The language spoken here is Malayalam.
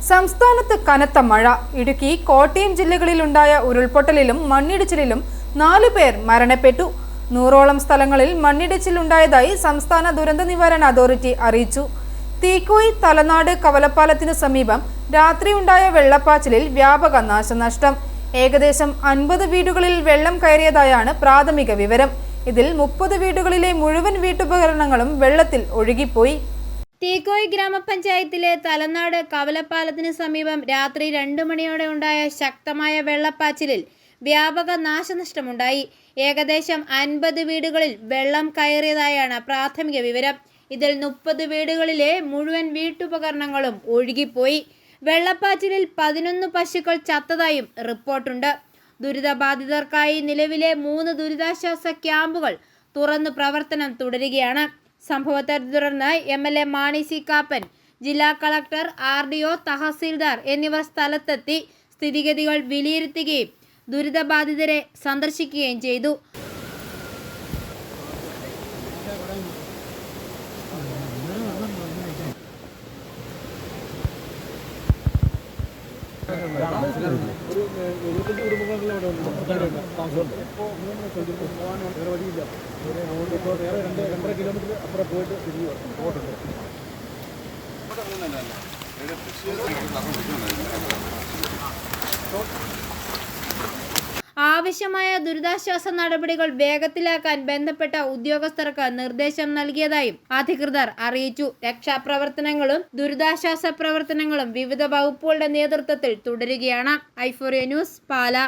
സംസ്ഥാനത്ത് കനത്ത മഴ. ഇടുക്കി, കോട്ടയം ജില്ലകളിലുണ്ടായ ഉരുൾപൊട്ടലിലും മണ്ണിടിച്ചിലിലും 4 പേർ മരണപ്പെട്ടു. 100ഓളം സ്ഥലങ്ങളിൽ മണ്ണിടിച്ചിലുണ്ടായതായി സംസ്ഥാന ദുരന്ത നിവാരണ അതോറിറ്റി അറിയിച്ചു. തീക്കോയി തലനാട് കവലപ്പാലത്തിനു സമീപം രാത്രിയുണ്ടായ വെള്ളപ്പാച്ചിലിൽ വ്യാപക നാശനഷ്ടം. ഏകദേശം 50 വീടുകളിൽ വെള്ളം കയറിയതായാണ് പ്രാഥമിക വിവരം. ഇതിൽ 30 വീടുകളിലെ മുഴുവൻ വീട്ടുപകരണങ്ങളും വെള്ളത്തിൽ ഒഴുകിപ്പോയി. തീക്കോയി ഗ്രാമപഞ്ചായത്തിലെ തലനാട് കവലപ്പാലത്തിന് സമീപം രാത്രി 2 മണിയോടെ ഉണ്ടായ ശക്തമായ വെള്ളപ്പാച്ചിലിൽ വ്യാപക നാശനഷ്ടമുണ്ടായി. ഏകദേശം 50 വീടുകളിൽ വെള്ളം കയറിയതായാണ് പ്രാഥമിക വിവരം. ഇതിൽ 30 വീടുകളിലെ മുഴുവൻ വീട്ടുപകരണങ്ങളും ഒഴുകിപ്പോയി. വെള്ളപ്പാച്ചിലിൽ 11 പശുക്കൾ ചത്തതായും റിപ്പോർട്ടുണ്ട്. ദുരിതബാധിതർക്കായി നിലവിലെ 3 ദുരിതാശ്വാസ ക്യാമ്പുകൾ തുറന്നു പ്രവർത്തനം തുടരുകയാണ്. സംഭവത്തെ തുടർന്ന് MLA മാണി സി കാപ്പൻ, ജില്ലാ കളക്ടർ, RDO, തഹസീൽദാർ എന്നിവർ സ്ഥലത്തെത്തി സ്ഥിതിഗതികൾ വിലയിരുത്തുകയും ദുരിതബാധിതരെ സന്ദർശിക്കുകയും ചെയ്തു. ആവശ്യമായ ദുരിതാശ്വാസ നടപടികൾ വേഗത്തിലാക്കാൻ ബന്ധപ്പെട്ട ഉദ്യോഗസ്ഥർക്ക് നിർദ്ദേശം നൽകിയതായും അധികൃതർ അറിയിച്ചു. രക്ഷാപ്രവർത്തനങ്ങളും ദുരിതാശ്വാസ പ്രവർത്തനങ്ങളും വിവിധ വകുപ്പുകളുടെ നേതൃത്വത്തിൽ തുടരുകയാണ്. i4A ന്യൂസ്, പാല.